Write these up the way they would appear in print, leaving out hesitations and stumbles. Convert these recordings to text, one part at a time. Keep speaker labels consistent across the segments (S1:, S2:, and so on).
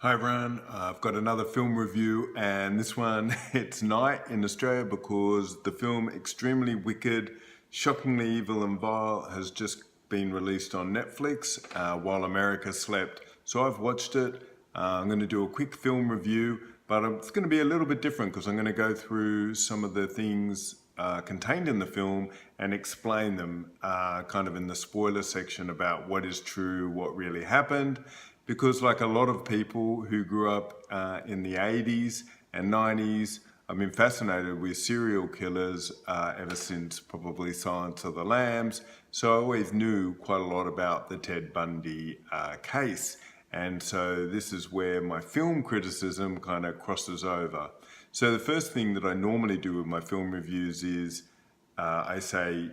S1: Hi everyone, I've got another film review, and this one it's night in Australia because the film Extremely Wicked, Shockingly Evil and Vile has just been released on Netflix while America slept. So I've watched it. I'm going to do a quick film review, but it's going to be a little bit different because I'm going to go through some of the things contained in the film and explain them kind of in the spoiler section about what is true, what really happened. Because like a lot of people who grew up in the 80s and 90s, I've been fascinated with serial killers ever since probably Silence of the Lambs. So I always knew quite a lot about the Ted Bundy case. And so this is where my film criticism kind of crosses over. So the first thing that I normally do with my film reviews is I say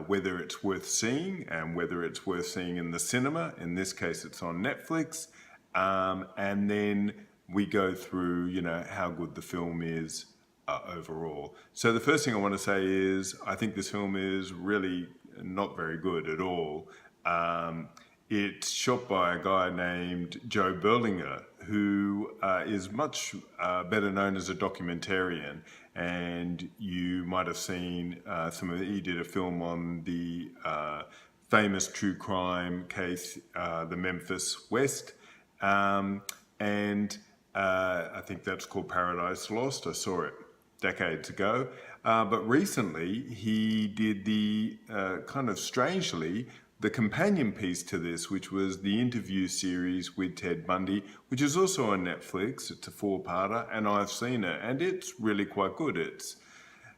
S1: whether it's worth seeing and whether it's worth seeing in the cinema. In this case, it's on Netflix. And then we go through, how good the film is overall. So the first thing I want to say is I think this film is really not very good at all. It's shot by a guy named Joe Berlinger, who is much better known as a documentarian. And you might have seen he did a film on the famous true crime case, the Memphis West. And I think that's called Paradise Lost. I saw it decades ago. But recently he did the kind of strangely the companion piece to this, which was the interview series with Ted Bundy, which is also on Netflix. It's a four-parter, and I've seen it, and it's really quite good. It's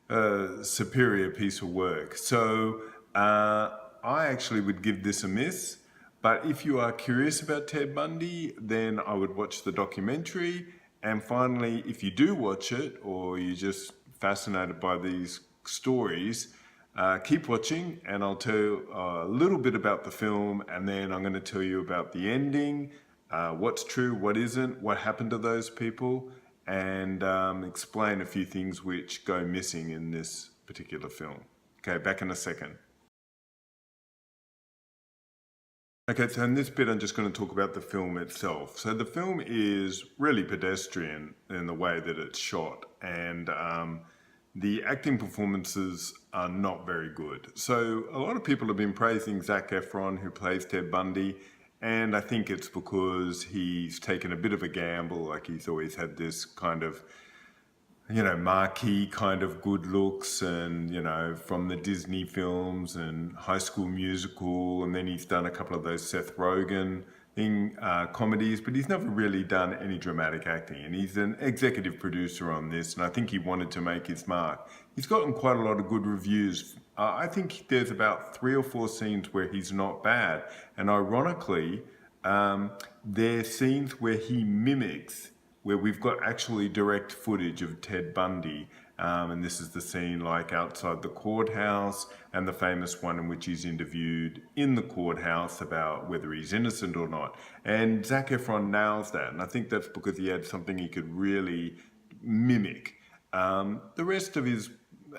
S1: a superior piece of work. So I actually would give this a miss. But if you are curious about Ted Bundy, then I would watch the documentary. And finally, if you do watch it, or you're just fascinated by these stories, keep watching, and I'll tell you a little bit about the film, and then I'm going to tell you about the ending, what's true, what isn't, what happened to those people, and explain a few things which go missing in this particular film. Okay, back in a second. Okay, so in this bit I'm just going to talk about the film itself. So the film is really pedestrian in the way that it's shot, and the acting performances are not very good. So a lot of people have been praising Zac Efron, who plays Ted Bundy, and I think it's because he's taken a bit of a gamble. Like, he's always had this kind of marquee kind of good looks, and, from the Disney films and High School Musical, and then he's done a couple of those Seth Rogen comedies, but he's never really done any dramatic acting, and he's an executive producer on this, and I think he wanted to make his mark. He's gotten quite a lot of good reviews. I think there's about 3 or 4 scenes where he's not bad, and ironically, they're scenes where he mimics, where we've got actually direct footage of Ted Bundy. And this is the scene like outside the courthouse, and the famous one in which he's interviewed in the courthouse about whether he's innocent or not. And Zac Efron nails that, and I think that's because he had something he could really mimic. The rest of his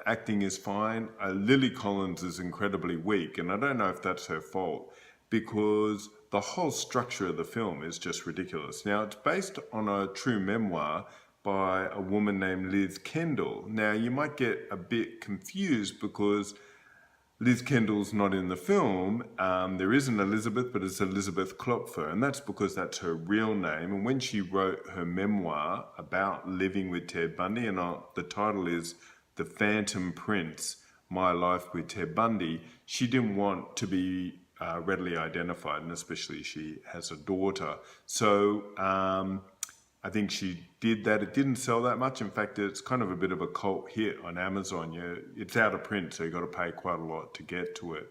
S1: acting is fine. Lily Collins is incredibly weak, and I don't know if that's her fault, because the whole structure of the film is just ridiculous. Now, it's based on a true memoir by a woman named Liz Kendall. Now, you might get a bit confused because Liz Kendall's not in the film. There is an Elizabeth, but it's Elizabeth Klopfer, and that's because that's her real name. And when she wrote her memoir about living with Ted Bundy, and the title is The Phantom Prince, My Life with Ted Bundy, she didn't want to be readily identified, and especially she has a daughter. So I think she did that. It didn't sell that much. In fact, it's kind of a bit of a cult hit on Amazon. It's out of print, so you've got to pay quite a lot to get to it.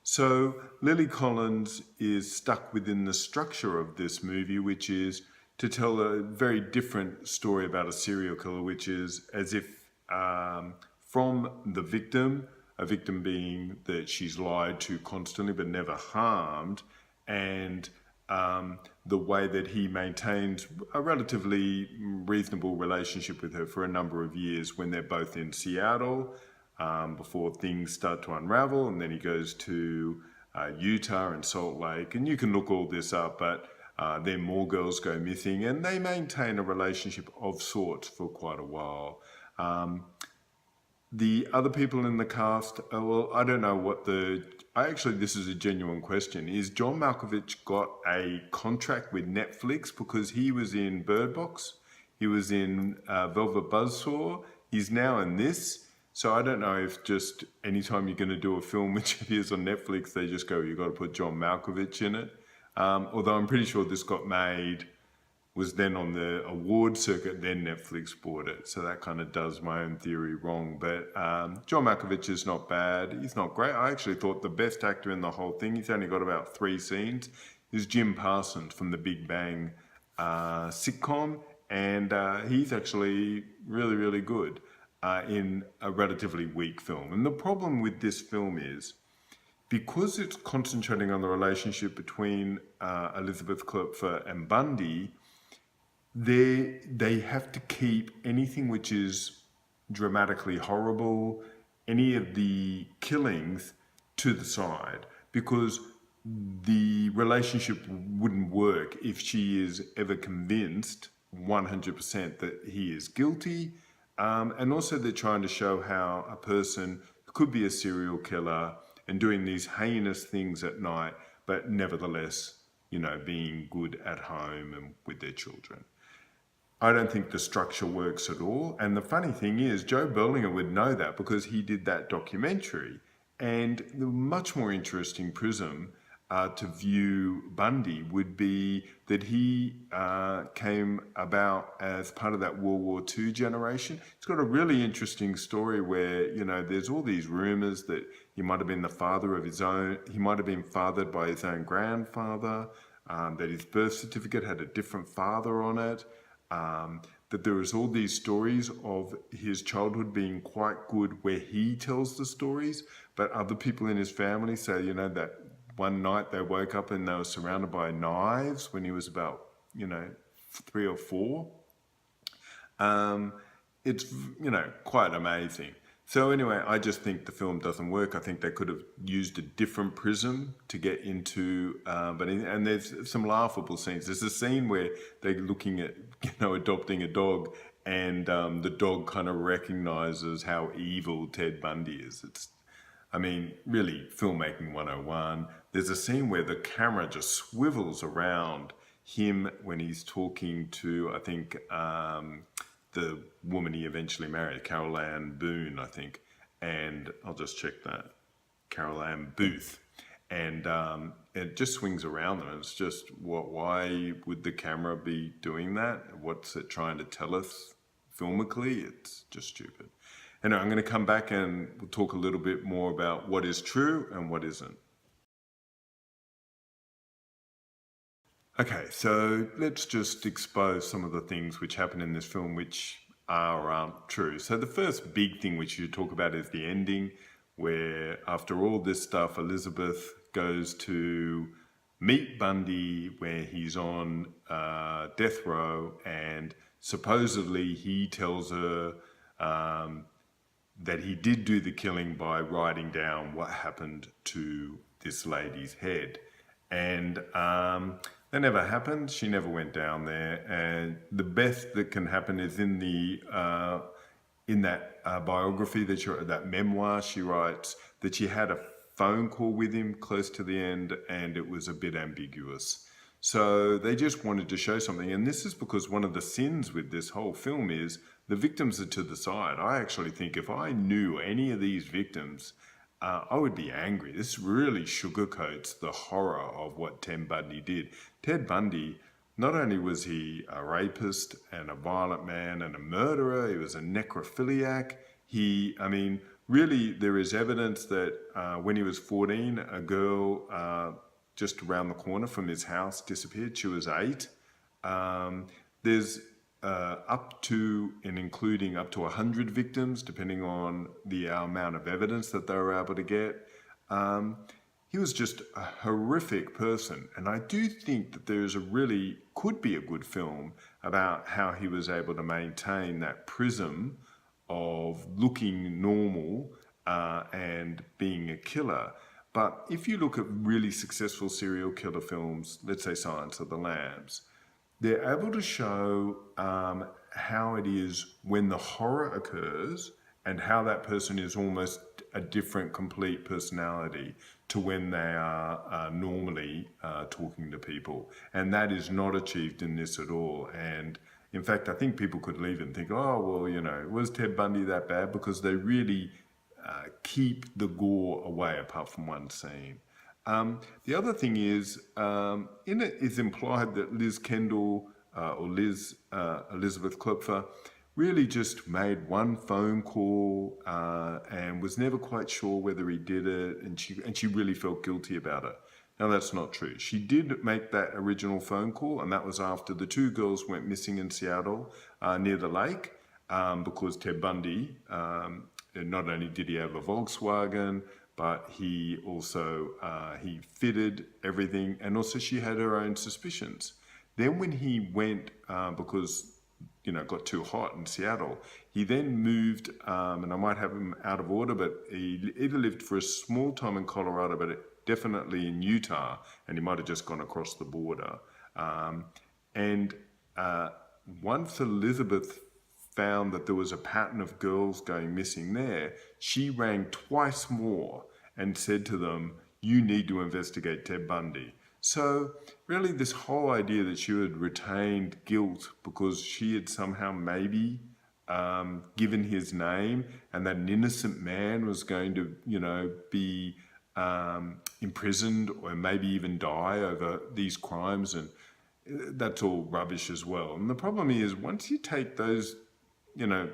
S1: So Lily Collins is stuck within the structure of this movie, which is to tell a very different story about a serial killer, which is as if from the victim, a victim being that she's lied to constantly but never harmed, and the way that he maintains a relatively reasonable relationship with her for a number of years when they're both in Seattle before things start to unravel, and then he goes to Utah and Salt Lake, and you can look all this up, but then more girls go missing, and they maintain a relationship of sorts for quite a while. The other people in the cast, well, I don't know what actually, this is a genuine question. Is John Malkovich got a contract with Netflix because he was in Bird Box, he was in Velvet Buzzsaw, he's now in this. So I don't know if just anytime you're going to do a film which appears on Netflix, they just go, you've got to put John Malkovich in it. Although I'm pretty sure this got made, was then on the award circuit, then Netflix bought it. So that kind of does my own theory wrong. But John Malkovich is not bad. He's not great. I actually thought the best actor in the whole thing, he's only got about 3 scenes, is Jim Parsons from the Big Bang sitcom. And he's actually really, really good in a relatively weak film. And the problem with this film is, because it's concentrating on the relationship between Elizabeth Klopfer and Bundy, they have to keep anything which is dramatically horrible, any of the killings, to the side, because the relationship wouldn't work if she is ever convinced 100% that he is guilty. And also they're trying to show how a person could be a serial killer and doing these heinous things at night, but nevertheless, being good at home and with their children. I don't think the structure works at all. And the funny thing is, Joe Berlinger would know that because he did that documentary. And the much more interesting prism to view Bundy would be that he came about as part of that World War II generation. It's got a really interesting story where, there's all these rumors that he might have been the father of his own, he might have been fathered by his own grandfather, that his birth certificate had a different father on it. That there is all these stories of his childhood being quite good where he tells the stories, but other people in his family say, that one night they woke up and they were surrounded by knives when he was about, 3 or 4. It's, quite amazing. So anyway, I just think the film doesn't work. I think they could have used a different prism to get into, and there's some laughable scenes. There's a scene where they're looking at, adopting a dog, and the dog kind of recognizes how evil Ted Bundy is. Really, filmmaking 101. There's a scene where the camera just swivels around him when he's talking to, I think, the woman he eventually married, Carol Ann Boone, I think. And I'll just check that. Carol Ann Booth. And it just swings around them. It's just, why would the camera be doing that? What's it trying to tell us filmically? It's just stupid. Anyway, I'm going to come back and we'll talk a little bit more about what is true and what isn't. Okay, so let's just expose some of the things which happen in this film which are or aren't true. So the first big thing which you talk about is the ending, where after all this stuff, Elizabeth goes to meet Bundy where he's on death row, and supposedly he tells her that he did do the killing by writing down what happened to this lady's head. And that never happened. She never went down there. And the best that can happen is in that biography, that memoir she writes, that she had a phone call with him close to the end, and it was a bit ambiguous. So they just wanted to show something. And this is because one of the sins with this whole film is the victims are to the side. I actually think if I knew any of these victims, I would be angry. This really sugarcoats the horror of what Ted Bundy did. Ted Bundy, not only was he a rapist and a violent man and a murderer, he was a necrophiliac. Really, there is evidence that when he was 14, a girl just around the corner from his house disappeared. She was 8. There's up to and including up to 100 victims, depending on the amount of evidence that they were able to get. He was just a horrific person. And I do think that could be a good film about how he was able to maintain that prism of looking normal and being a killer. But if you look at really successful serial killer films, let's say Silence of the Lambs, they're able to show how it is when the horror occurs and how that person is almost a different, complete personality to when they are normally talking to people. And that is not achieved in this at all. And in fact, I think people could leave and think, oh, well, you know, was Ted Bundy that bad? Because they really keep the gore away apart from one scene. The other thing is, in it is implied that Liz Kendall or Liz Elizabeth Klopfer really just made one phone call and was never quite sure whether he did it, and she really felt guilty about it. Now that's not true. She did make that original phone call, and that was after the two girls went missing in Seattle near the lake, because Ted Bundy, not only did he have a Volkswagen, but he also he fitted everything, and also she had her own suspicions. Then when he went, because you know, it got too hot in Seattle, he then moved, and I might have him out of order, but he either lived for a small time in Colorado, but definitely in Utah, and he might have just gone across the border. And once Elizabeth found that there was a pattern of girls going missing there, she rang twice more and said to them, you need to investigate Ted Bundy. So really this whole idea that she had retained guilt because she had somehow maybe given his name, and that an innocent man was going to, you know, be imprisoned or maybe even die over these crimes, and that's all rubbish as well. And the problem is, once you take those, you know,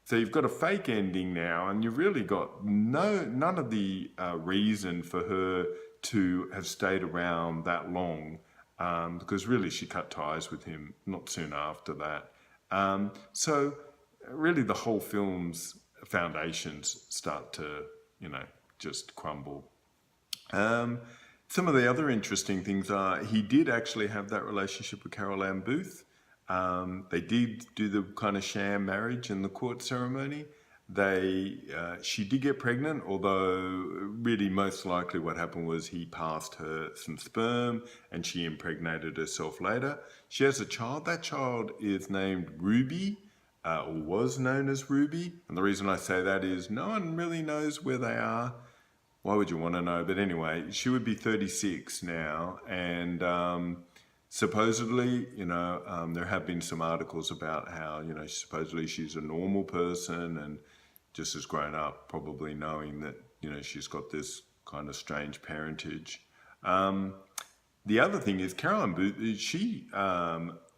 S1: so you've got a fake ending now, and you've really got none of the reason for her to have stayed around that long, because really she cut ties with him not soon after that. So really the whole film's foundations start to, you know, just crumble. Some of the other interesting things are he did actually have that relationship with Carol Ann Booth. They did do the kind of sham marriage in the court ceremony. She did get pregnant, although really most likely what happened was he passed her some sperm and she impregnated herself later. She has a child. That child is named Ruby, or was known as Ruby. And the reason I say that is no one really knows where they are. Why would you want to know? But anyway, she would be 36 now, and supposedly, you know, there have been some articles about how, you know, supposedly she's a normal person and just has grown up probably knowing that, you know, she's got this kind of strange parentage. The other thing is Carolyn Booth, she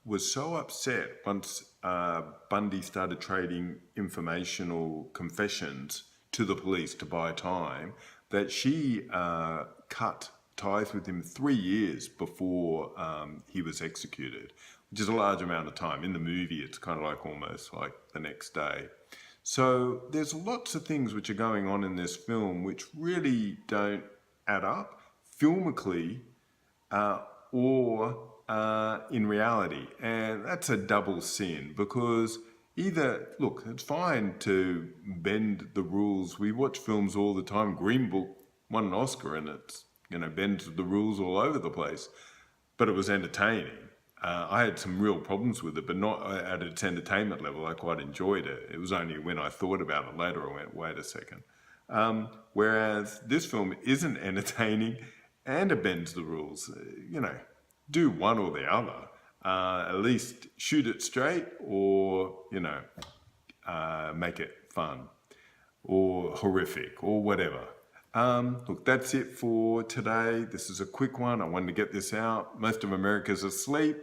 S1: was so upset once Bundy started trading informational confessions to the police to buy time, that she cut ties with him 3 years before he was executed, which is a large amount of time. In the movie, it's kind of like almost like the next day. So there's lots of things which are going on in this film which really don't add up filmically or in reality. And that's a double sin, because either, look, it's fine to bend the rules. We watch films all the time. Green Book won an Oscar, and it's, you know, bends the rules all over the place, but it was entertaining. I had some real problems with it, but not at its entertainment level. I quite enjoyed it. It was only when I thought about it later I went, wait a second. Whereas this film isn't entertaining and it bends the rules. You know, do one or the other. At least shoot it straight, or, you know, make it fun or horrific or whatever. Look, that's it for today. This is a quick one. I wanted to get this out. Most of America's asleep.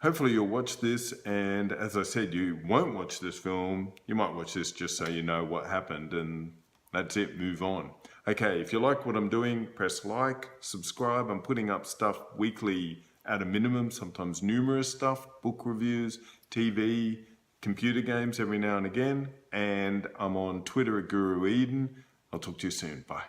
S1: Hopefully you'll watch this, and as I said, you won't watch this film. You might watch this just so you know what happened, and that's it, move on. Okay, if you like what I'm doing, press like, subscribe. I'm putting up stuff weekly at a minimum, sometimes numerous stuff, book reviews, TV, computer games every now and again, and I'm on Twitter at Guru Eden. I'll talk to you soon. Bye.